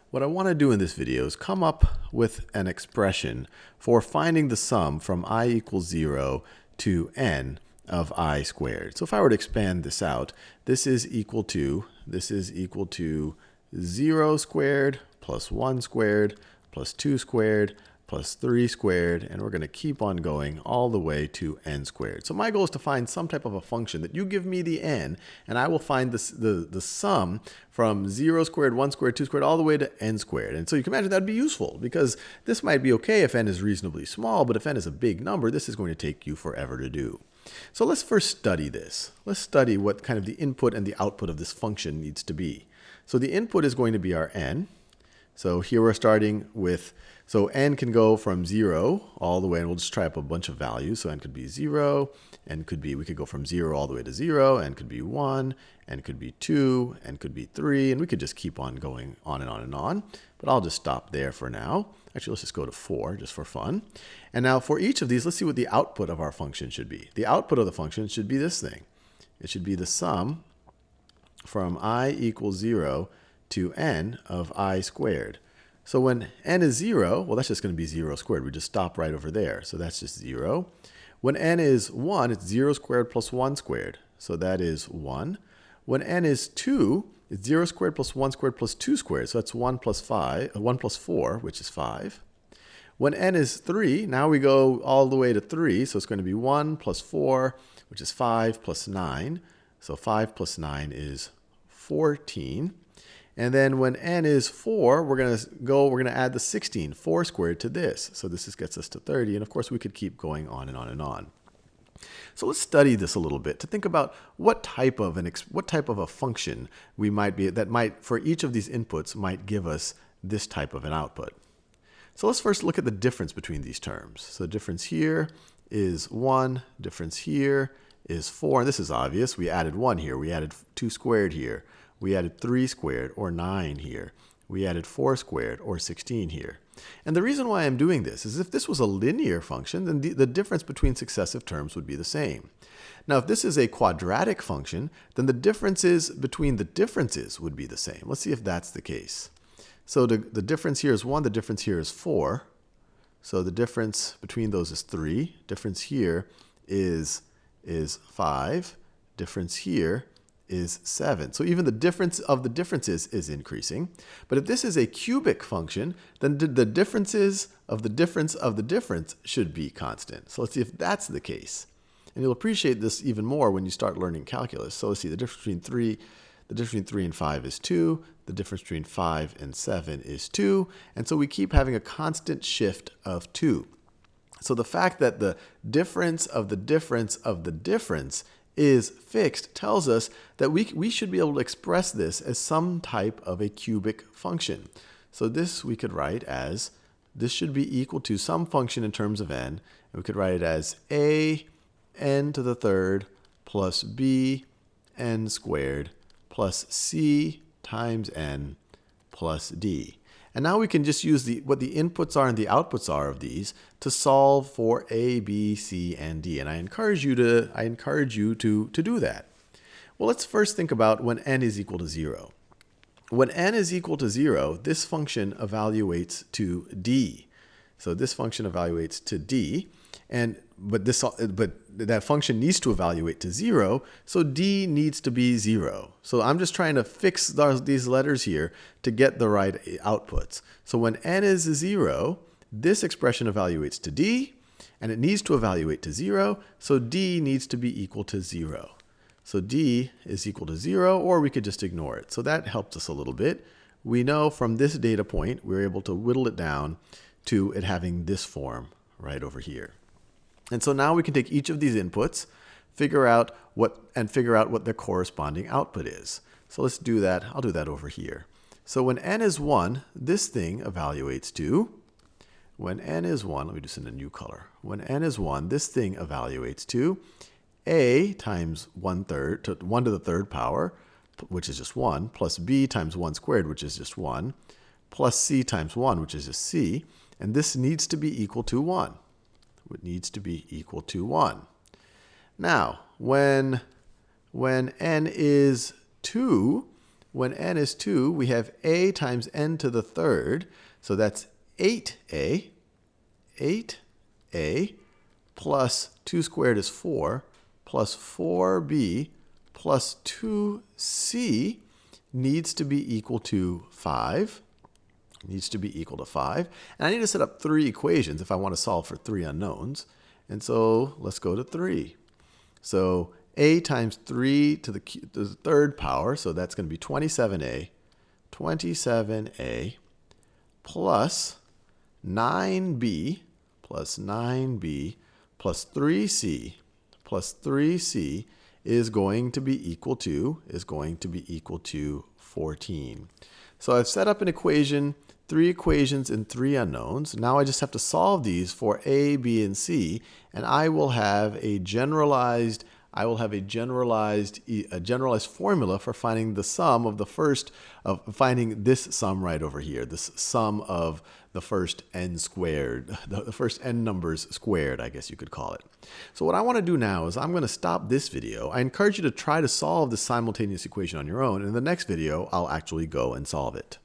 What I want to do in this video is come up with an expression for finding the sum from I equals 0 to n of I squared. So if I were to expand this out, this is equal to 0 squared plus 1 squared plus 2 squared plus 3 squared, and we're going to keep on going all the way to n squared. So my goal is to find some type of a function that you give me the n, and I will find the sum from 0 squared, 1 squared, 2 squared, all the way to n squared. And so you can imagine that would be useful, because this might be okay if n is reasonably small, but if n is a big number, this is going to take you forever to do. So let's first study this. Let's study what kind of the input and the output of this function needs to be. So the input is going to be our n. So here we're starting with, so n can go from 0 all the way, and we'll just try up a bunch of values. So n could be 0, n could be, we could go from 0 all the way to 0, n could be 1, n could be 2, n could be 3, and we could just keep on going on and on and on. But I'll just stop there for now. Actually, let's just go to 4 just for fun. And now for each of these, let's see what the output of our function should be. The output of the function should be this thing. It should be the sum from I equals 0 to n of I squared. So when n is 0, well, that's just going to be 0 squared. We just stop right over there. So that's just 0. When n is 1, it's 0 squared plus 1 squared. So that is 1. When n is 2, it's 0 squared plus 1 squared plus 2 squared. So that's 1 plus 4, which is 5. When n is 3, now we go all the way to 3. So it's going to be 1 plus 4, which is 5, plus 9. So 5 plus 9 is 14. And then when n is 4, we're going to add the 16, 4 squared, to this. So this gets us to 30. And of course, we could keep going on and on and on. So let's study this a little bit to think about what type of a function we might be, that might, for each of these inputs, might give us this type of an output. So let's first look at the difference between these terms. So the difference here is 1, difference here is 4. And this is obvious. We added 1 here. We added 2 squared here. We added 3 squared, or 9 here. We added 4 squared, or 16 here. And the reason why I'm doing this is if this was a linear function, then the difference between successive terms would be the same. Now, if this is a quadratic function, then the differences between the differences would be the same. Let's see if that's the case. So the difference here is 1, the difference here is 4. So the difference between those is 3. Difference here is 5. Difference here is 7. So even the difference of the differences is increasing. But if this is a cubic function, then the differences of the difference of the difference should be constant. So let's see if that's the case. And you'll appreciate this even more when you start learning calculus. So let's see, the difference between 3 and 5 is 2. The difference between 5 and 7 is 2. And so we keep having a constant shift of 2. So the fact that the difference of the difference of the difference is fixed tells us that we should be able to express this as some type of a cubic function. So this we could write as, this should be equal to some function in terms of n. And we could write it as a n to the third plus b n squared plus c times n plus d. And now we can just use what the inputs are and the outputs are of these to solve for a, b, c, and d. And I encourage you to do that. Well, let's first think about when n is equal to 0. When n is equal to 0, this function evaluates to d. So this function evaluates to d, but that function needs to evaluate to 0, so d needs to be 0. So I'm just trying to fix these letters here to get the right outputs. So when n is 0, this expression evaluates to d, and it needs to evaluate to 0, so d needs to be equal to 0. So d is equal to 0, or we could just ignore it. So that helps us a little bit. We know from this data point, we're able to whittle it down to it having this form right over here. And so now we can take each of these inputs, figure out what their corresponding output is. So let's do that. I'll do that over here. So when n is 1, this thing evaluates to, when n is 1, let me do this in a new color. When n is 1, this thing evaluates to a times 1 to the third power, which is just 1, plus b times 1 squared, which is just 1, plus c times 1, which is just c. And this needs to be equal to 1. It needs to be equal to 1. Now, when n is 2, when n is 2, we have a times n to the third. So that's 8a. 8a plus 2 squared is 4, plus 4b plus 2c needs to be equal to 5. Needs to be equal to 5. And I need to set up 3 equations if I want to solve for 3 unknowns. And so let's go to 3. So a times 3 to the third power, so that's going to be 27a. 27a plus 9b plus 9b plus 3c plus 3c is going to be equal to 14. So I've set up an equation, 3 equations and 3 unknowns. Now I just have to solve these for a, b, and c, and I will have a generalized formula for finding the sum of finding this sum right over here, this sum of the first n squared, the first n numbers squared, I guess you could call it. So what I want to do now is I'm going to stop this video. I encourage you to try to solve this simultaneous equation on your own, and in the next video, I'll actually go and solve it.